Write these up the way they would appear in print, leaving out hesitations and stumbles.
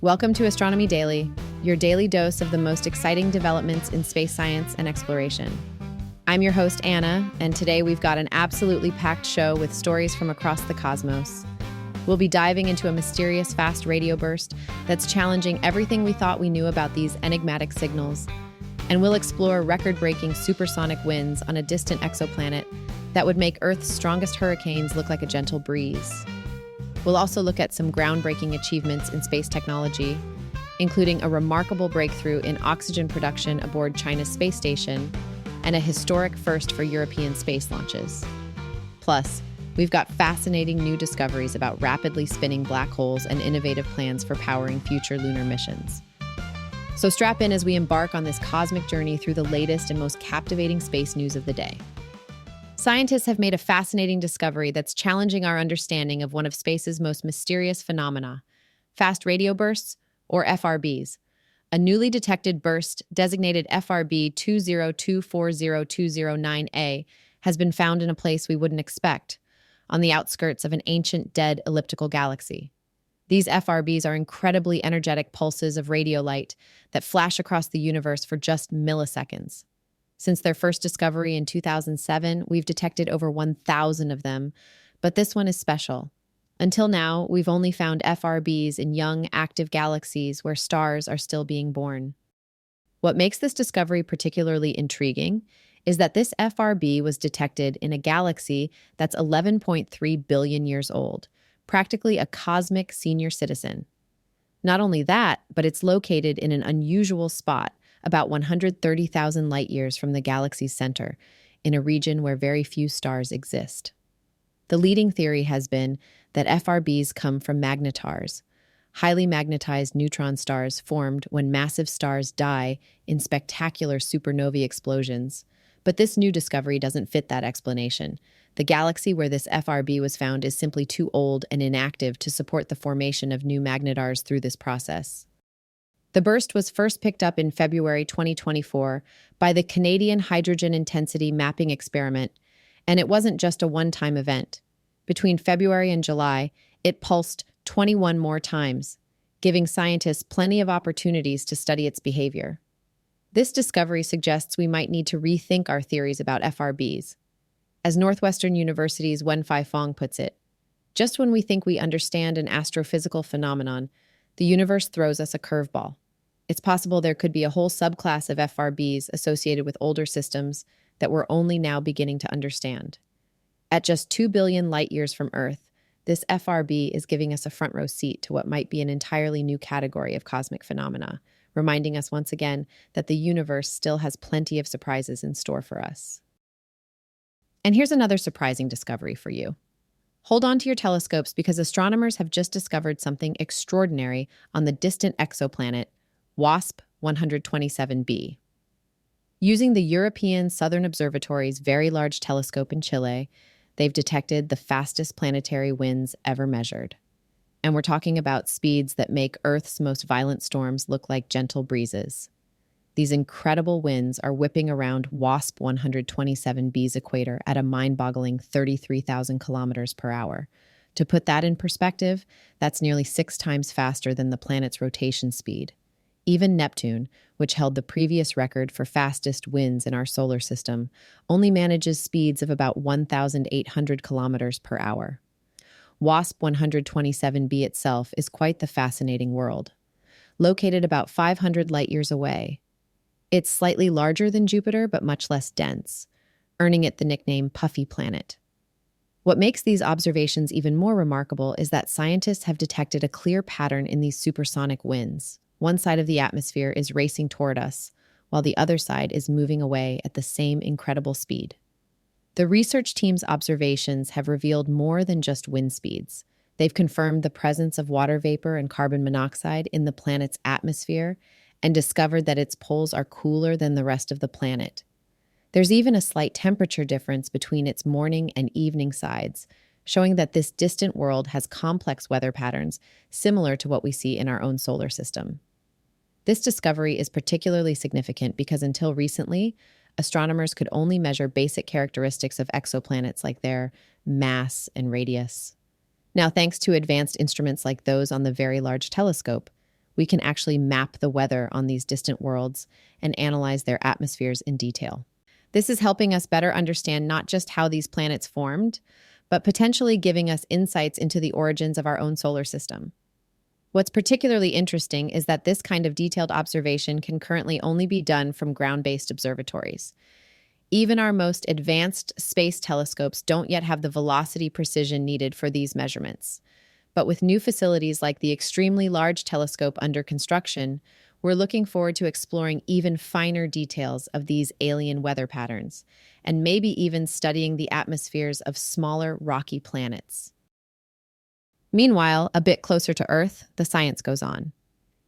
Welcome to Astronomy Daily, your daily dose of the most exciting developments in space science and exploration. I'm your host, Anna, and today we've got an absolutely packed show with stories from across the cosmos. We'll be diving into a mysterious fast radio burst that's challenging everything we thought we knew about these enigmatic signals. And we'll explore record-breaking supersonic winds on a distant exoplanet that would make Earth's strongest hurricanes look like a gentle breeze. We'll also look at some groundbreaking achievements in space technology, including a remarkable breakthrough in oxygen production aboard China's space station and a historic first for European space launches. Plus, we've got fascinating new discoveries about rapidly spinning black holes and innovative plans for powering future lunar missions. So strap in as we embark on this cosmic journey through the latest and most captivating space news of the day. Scientists have made a fascinating discovery that's challenging our understanding of one of space's most mysterious phenomena, fast radio bursts, or FRBs. A newly detected burst, designated FRB 202402009A, has been found in a place we wouldn't expect, on the outskirts of an ancient dead elliptical galaxy. These FRBs are incredibly energetic pulses of radio light that flash across the universe for just milliseconds. Since their first discovery in 2007, we've detected over 1,000 of them, but this one is special. Until now, we've only found FRBs in young, active galaxies where stars are still being born. What makes this discovery particularly intriguing is that this FRB was detected in a galaxy that's 11.3 billion years old, practically a cosmic senior citizen. Not only that, but it's located in an unusual spot, about 130,000 light-years from the galaxy's center, in a region where very few stars exist. The leading theory has been that FRBs come from magnetars, highly magnetized neutron stars formed when massive stars die in spectacular supernovae explosions. But this new discovery doesn't fit that explanation. The galaxy where this FRB was found is simply too old and inactive to support the formation of new magnetars through this process. The burst was first picked up in February 2024 by the Canadian Hydrogen Intensity Mapping Experiment, and it wasn't just a one-time event. Between February and July, it pulsed 21 more times, giving scientists plenty of opportunities to study its behavior. This discovery suggests we might need to rethink our theories about FRBs. As Northwestern University's Wenfei Fong puts it, just when we think we understand an astrophysical phenomenon, the universe throws us a curveball. It's possible there could be a whole subclass of FRBs associated with older systems that we're only now beginning to understand. At just 2 billion light-years from Earth, this FRB is giving us a front-row seat to what might be an entirely new category of cosmic phenomena, reminding us once again that the universe still has plenty of surprises in store for us. And here's another surprising discovery for you. Hold on to your telescopes because astronomers have just discovered something extraordinary on the distant exoplanet, WASP-127b. Using the European Southern Observatory's Very Large Telescope in Chile, they've detected the fastest planetary winds ever measured. And we're talking about speeds that make Earth's most violent storms look like gentle breezes. These incredible winds are whipping around WASP-127b's equator at a mind-boggling 33,000 kilometers per hour. To put that in perspective, that's nearly 6 times faster than the planet's rotation speed. Even Neptune, which held the previous record for fastest winds in our solar system, only manages speeds of about 1,800 kilometers per hour. WASP-127b itself is quite the fascinating world. Located about 500 light-years away, it's slightly larger than Jupiter, but much less dense, earning it the nickname Puffy Planet. What makes these observations even more remarkable is that scientists have detected a clear pattern in these supersonic winds. One side of the atmosphere is racing toward us, while the other side is moving away at the same incredible speed. The research team's observations have revealed more than just wind speeds. They've confirmed the presence of water vapor and carbon monoxide in the planet's atmosphere and discovered that its poles are cooler than the rest of the planet. There's even a slight temperature difference between its morning and evening sides, showing that this distant world has complex weather patterns similar to what we see in our own solar system. This discovery is particularly significant because until recently, astronomers could only measure basic characteristics of exoplanets like their mass and radius. Now, thanks to advanced instruments like those on the Very Large Telescope, we can actually map the weather on these distant worlds and analyze their atmospheres in detail. This is helping us better understand not just how these planets formed, but potentially giving us insights into the origins of our own solar system. What's particularly interesting is that this kind of detailed observation can currently only be done from ground-based observatories. Even our most advanced space telescopes don't yet have the velocity precision needed for these measurements. But with new facilities like the extremely large telescope under construction, we're looking forward to exploring even finer details of these alien weather patterns, and maybe even studying the atmospheres of smaller rocky planets. Meanwhile, a bit closer to Earth, the science goes on.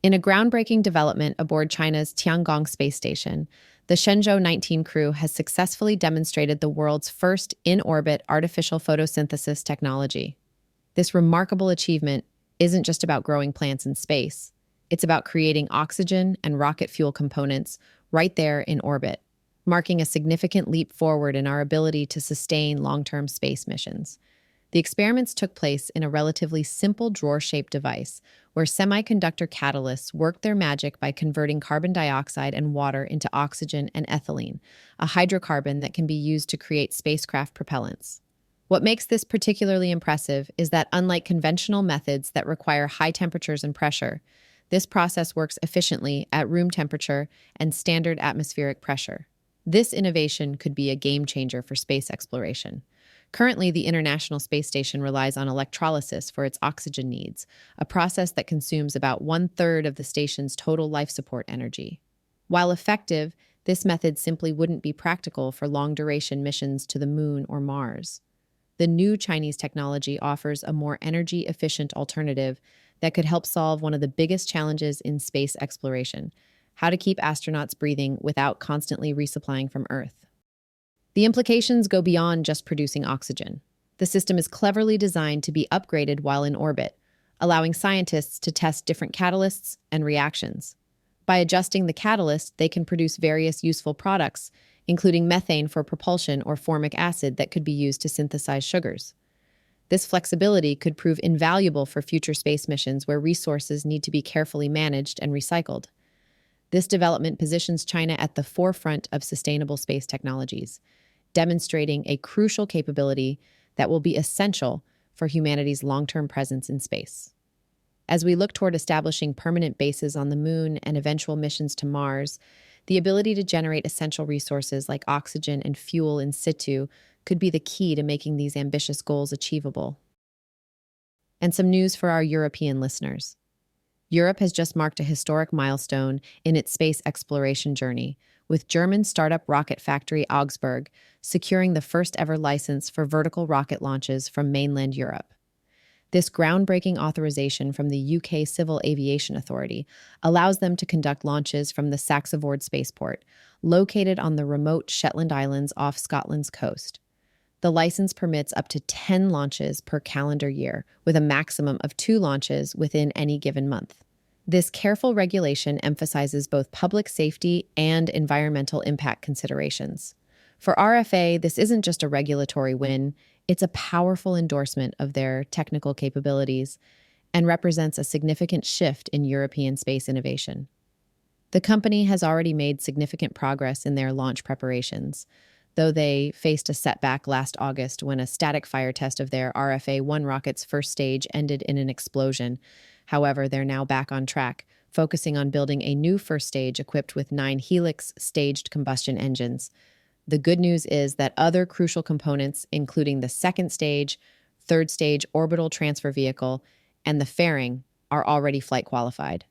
In a groundbreaking development aboard China's Tiangong Space Station, the Shenzhou 19 crew has successfully demonstrated the world's first in-orbit artificial photosynthesis technology. This remarkable achievement isn't just about growing plants in space. It's about creating oxygen and rocket fuel components right there in orbit, marking a significant leap forward in our ability to sustain long-term space missions. The experiments took place in a relatively simple drawer-shaped device where semiconductor catalysts worked their magic by converting carbon dioxide and water into oxygen and ethylene, a hydrocarbon that can be used to create spacecraft propellants. What makes this particularly impressive is that unlike conventional methods that require high temperatures and pressure, this process works efficiently at room temperature and standard atmospheric pressure. This innovation could be a game changer for space exploration. Currently, the International Space Station relies on electrolysis for its oxygen needs, a process that consumes about 1/3 of the station's total life support energy. While effective, this method simply wouldn't be practical for long-duration missions to the Moon or Mars. The new Chinese technology offers a more energy-efficient alternative that could help solve one of the biggest challenges in space exploration: how to keep astronauts breathing without constantly resupplying from Earth. The implications go beyond just producing oxygen. The system is cleverly designed to be upgraded while in orbit, allowing scientists to test different catalysts and reactions. By adjusting the catalyst, they can produce various useful products, including methane for propulsion or formic acid that could be used to synthesize sugars. This flexibility could prove invaluable for future space missions where resources need to be carefully managed and recycled. This development positions China at the forefront of sustainable space technologies, demonstrating a crucial capability that will be essential for humanity's long-term presence in space. As we look toward establishing permanent bases on the Moon and eventual missions to Mars, the ability to generate essential resources like oxygen and fuel in situ could be the key to making these ambitious goals achievable. And some news for our European listeners. Europe has just marked a historic milestone in its space exploration journey, with German startup rocket factory Augsburg securing the first-ever license for vertical rocket launches from mainland Europe. This groundbreaking authorization from the UK Civil Aviation Authority allows them to conduct launches from the Saxavord spaceport, located on the remote Shetland Islands off Scotland's coast. The license permits up to 10 launches per calendar year, with a maximum of 2 launches within any given month. This careful regulation emphasizes both public safety and environmental impact considerations. For RFA, this isn't just a regulatory win, it's a powerful endorsement of their technical capabilities and represents a significant shift in European space innovation. The company has already made significant progress in their launch preparations, though they faced a setback last August when a static fire test of their RFA-1 rocket's first stage ended in an explosion. However, they're now back on track, focusing on building a new first stage equipped with 9 Helix staged combustion engines. The good news is that other crucial components, including the second stage, third stage orbital transfer vehicle, and the fairing, are already flight qualified.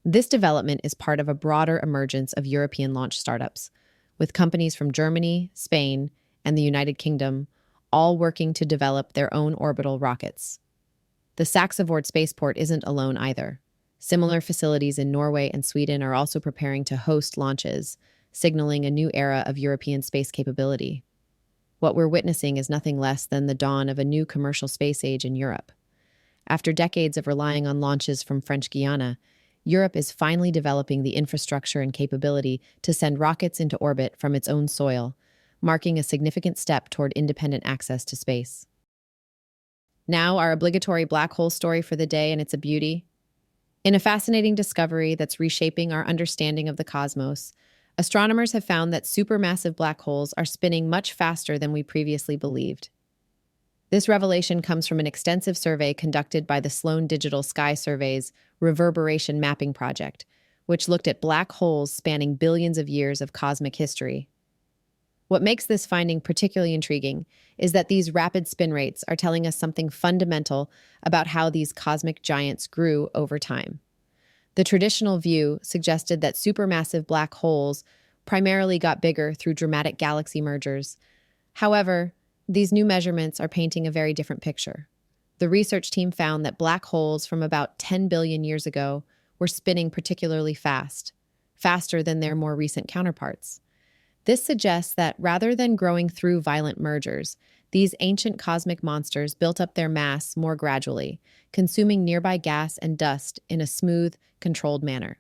This development is part of a broader emergence of European launch startups, with companies from Germany, Spain, and the United Kingdom all working to develop their own orbital rockets. The Saxavord spaceport isn't alone either. Similar facilities in Norway and Sweden are also preparing to host launches, signaling a new era of European space capability. What we're witnessing is nothing less than the dawn of a new commercial space age in Europe. After decades of relying on launches from French Guiana, Europe is finally developing the infrastructure and capability to send rockets into orbit from its own soil, marking a significant step toward independent access to space. Now, our obligatory black hole story for the day, and it's a beauty. In a fascinating discovery that's reshaping our understanding of the cosmos, astronomers have found that supermassive black holes are spinning much faster than we previously believed. This revelation comes from an extensive survey conducted by the Sloan Digital Sky Survey's Reverberation Mapping Project, which looked at black holes spanning billions of years of cosmic history. What makes this finding particularly intriguing is that these rapid spin rates are telling us something fundamental about how these cosmic giants grew over time. The traditional view suggested that supermassive black holes primarily got bigger through dramatic galaxy mergers. However, these new measurements are painting a very different picture. The research team found that black holes from about 10 billion years ago were spinning particularly fast, faster than their more recent counterparts. This suggests that rather than growing through violent mergers, these ancient cosmic monsters built up their mass more gradually, consuming nearby gas and dust in a smooth, controlled manner.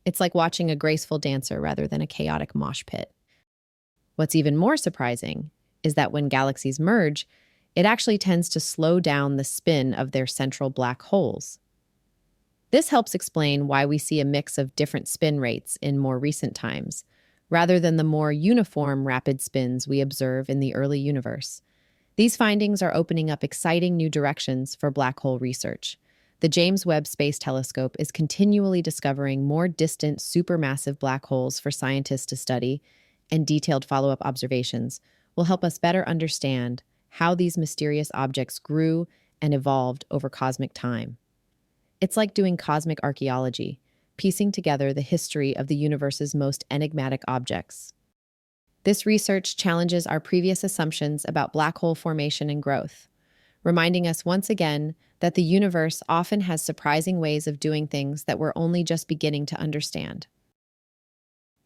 It's like watching a graceful dancer rather than a chaotic mosh pit. What's even more surprising is that when galaxies merge, it actually tends to slow down the spin of their central black holes. This helps explain why we see a mix of different spin rates in more recent times, rather than the more uniform rapid spins we observe in the early universe. These findings are opening up exciting new directions for black hole research. The James Webb Space Telescope is continually discovering more distant supermassive black holes for scientists to study, and detailed follow-up observations will help us better understand how these mysterious objects grew and evolved over cosmic time. It's like doing cosmic archaeology, piecing together the history of the universe's most enigmatic objects. This research challenges our previous assumptions about black hole formation and growth, reminding us once again that the universe often has surprising ways of doing things that we're only just beginning to understand.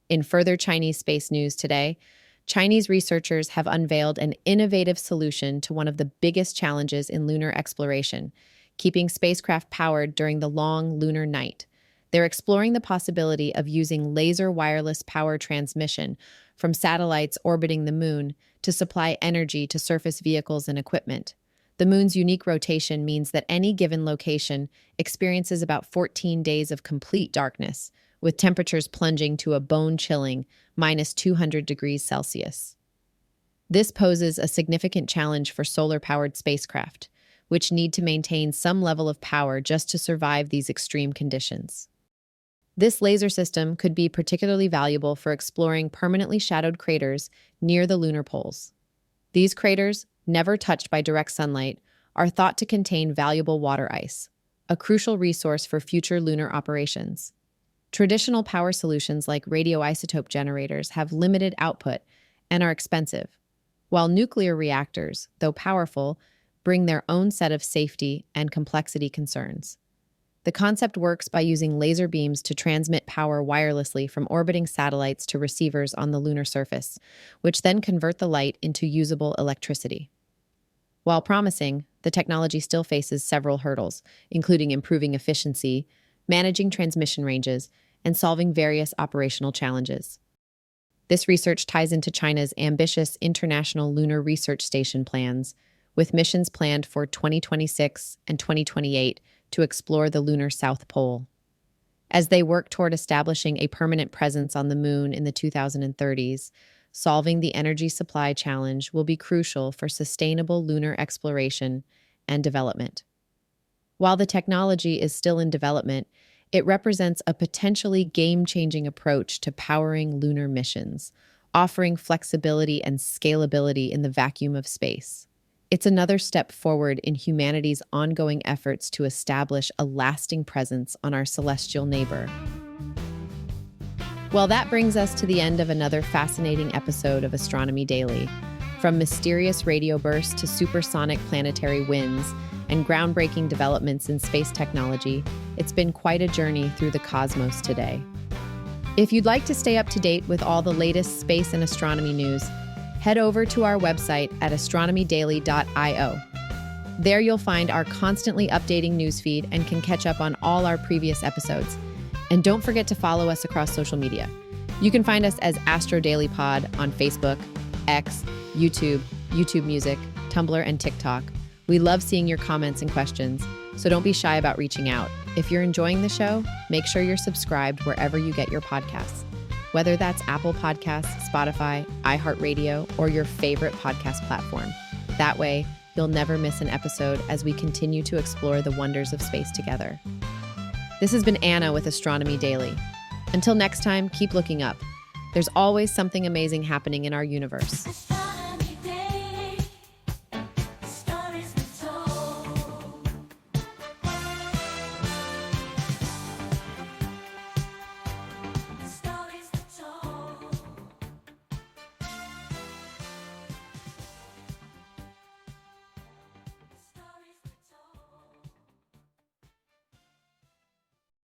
In further Chinese space news today, Chinese researchers have unveiled an innovative solution to one of the biggest challenges in lunar exploration, keeping spacecraft powered during the long lunar night. They're exploring the possibility of using laser wireless power transmission from satellites orbiting the moon to supply energy to surface vehicles and equipment. The moon's unique rotation means that any given location experiences about 14 days of complete darkness, with temperatures plunging to a bone-chilling -200 degrees Celsius. This poses a significant challenge for solar-powered spacecraft, which need to maintain some level of power just to survive these extreme conditions. This laser system could be particularly valuable for exploring permanently shadowed craters near the lunar poles. These craters, never touched by direct sunlight, are thought to contain valuable water ice, a crucial resource for future lunar operations. Traditional power solutions like radioisotope generators have limited output and are expensive, while nuclear reactors, though powerful, bring their own set of safety and complexity concerns. The concept works by using laser beams to transmit power wirelessly from orbiting satellites to receivers on the lunar surface, which then convert the light into usable electricity. While promising, the technology still faces several hurdles, including improving efficiency, managing transmission ranges, and solving various operational challenges. This research ties into China's ambitious International Lunar Research Station plans, with missions planned for 2026 and 2028 to explore the lunar South Pole. As they work toward establishing a permanent presence on the moon in the 2030s, solving the energy supply challenge will be crucial for sustainable lunar exploration and development. While the technology is still in development, it represents a potentially game-changing approach to powering lunar missions, offering flexibility and scalability in the vacuum of space. It's another step forward in humanity's ongoing efforts to establish a lasting presence on our celestial neighbor. Well, that brings us to the end of another fascinating episode of Astronomy Daily. From mysterious radio bursts to supersonic planetary winds and groundbreaking developments in space technology, it's been quite a journey through the cosmos today. If you'd like to stay up to date with all the latest space and astronomy news, head over to our website at astronomydaily.io. There you'll find our constantly updating newsfeed and can catch up on all our previous episodes. And don't forget to follow us across social media. You can find us as Astro Daily Pod on Facebook, X, YouTube, YouTube Music, Tumblr, and TikTok. We love seeing your comments and questions, so don't be shy about reaching out. If you're enjoying the show, make sure you're subscribed wherever you get your podcasts, whether that's Apple Podcasts, Spotify, iHeartRadio, or your favorite podcast platform. That way, you'll never miss an episode as we continue to explore the wonders of space together. This has been Anna with Astronomy Daily. Until next time, keep looking up. There's always something amazing happening in our universe.